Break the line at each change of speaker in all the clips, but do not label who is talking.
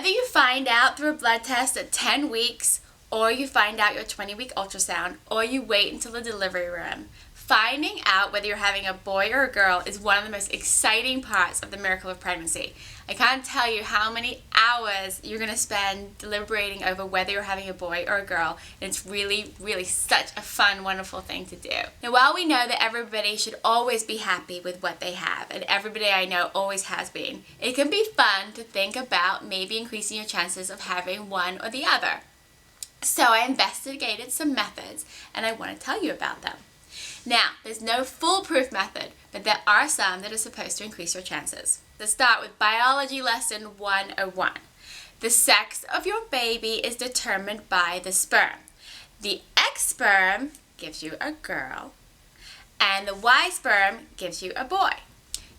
you find out through a blood test at 10 weeks, or you find out your 20-week ultrasound, or you wait until the delivery room, finding out whether you're having a boy or a girl is one of the most exciting parts of the miracle of pregnancy. I can't tell you how many hours you're going to spend deliberating over whether you're having a boy or a girl, and it's really, really such a fun, wonderful thing to do. Now, while we know that everybody should always be happy with what they have, and everybody I know always has been, it can be fun to think about maybe increasing your chances of having one or the other. So I investigated some methods, and I want to tell you about them. Now, there's no foolproof method, but there are some that are supposed to increase your chances. Let's start with Biology Lesson 101. The sex of your baby is determined by the sperm. The X sperm gives you a girl, and the Y sperm gives you a boy.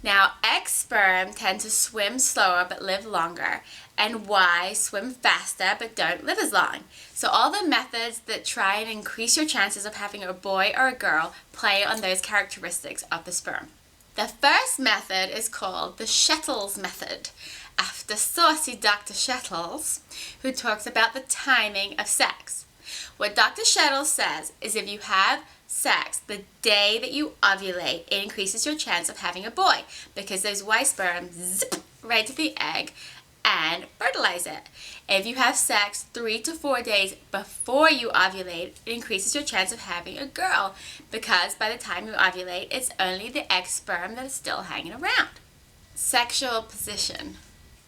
Now, X sperm tend to swim slower but live longer, and Y swim faster but don't live as long. So all the methods that try and increase your chances of having a boy or a girl play on those characteristics of the sperm. The first method is called the Shettles method, after saucy Dr. Shettles, who talks about the timing of sex. What Dr. Shettles says is if you have sex the day that you ovulate, it increases your chance of having a boy because those Y sperm zip right to the egg and fertilize it. If you have sex 3 to 4 days before you ovulate, it increases your chance of having a girl because by the time you ovulate, it's only the X sperm that is still hanging around. Sexual position.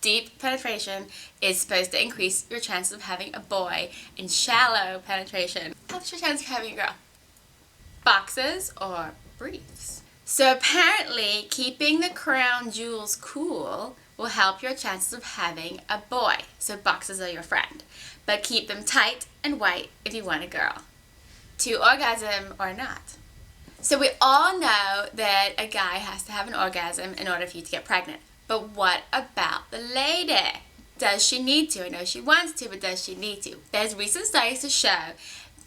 Deep penetration is supposed to increase your chances of having a boy, and shallow penetration helps your chance of having a girl. Boxers or briefs. So apparently, keeping the crown jewels cool will help your chances of having a boy. So boxers are your friend. But keep them tight and white if you want a girl. To orgasm or not. So we all know that a guy has to have an orgasm in order for you to get pregnant. But what about the lady? Does she need to? I know she wants to, but does she need to? There's recent studies to show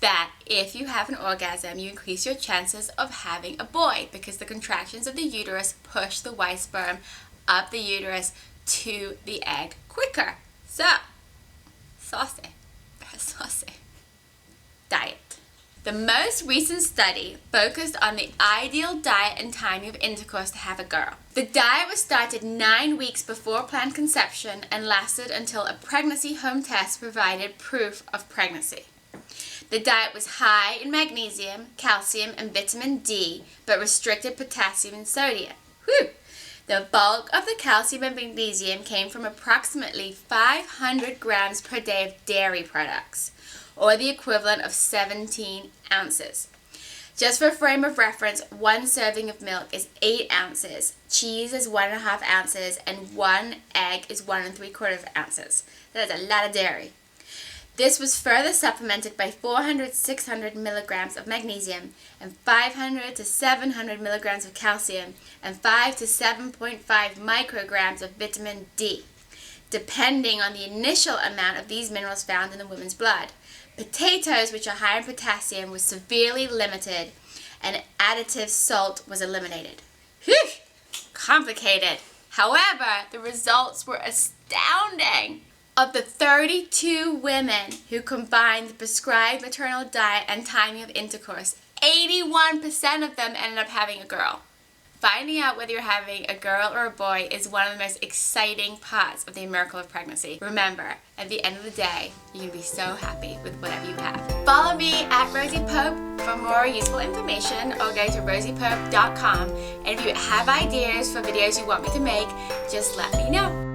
that if you have an orgasm, you increase your chances of having a boy because the contractions of the uterus push the Y sperm up the uterus to the egg quicker. So, saucy. Diet. The most recent study focused on the ideal diet and timing of intercourse to have a girl. The diet was started 9 weeks before planned conception and lasted until a pregnancy home test provided proof of pregnancy. The diet was high in magnesium, calcium, and vitamin D, but restricted potassium and sodium. Whew! The bulk of the calcium and magnesium came from approximately 500 grams per day of dairy products, or the equivalent of 17 ounces. Just for a frame of reference, 1 serving of milk is 8 ounces, cheese is 1.5 ounces, and 1 egg is 1 3/4 ounces. That is a lot of dairy. This was further supplemented by 400-600 milligrams of magnesium and 500 to 700 milligrams of calcium and 5 to 7.5 micrograms of vitamin D, depending on the initial amount of these minerals found in the woman's blood. Potatoes, which are high in potassium, were severely limited, and additive salt was eliminated. Whew! Complicated. However, the results were astounding. Of the 32 women who combined the prescribed maternal diet and timing of intercourse, 81% of them ended up having a girl. Finding out whether you're having a girl or a boy is one of the most exciting parts of the miracle of pregnancy. Remember, at the end of the day, you can be so happy with whatever you have. Follow me at Rosie Pope for more useful information, or go to rosiepope.com. And if you have ideas for videos you want me to make, just let me know.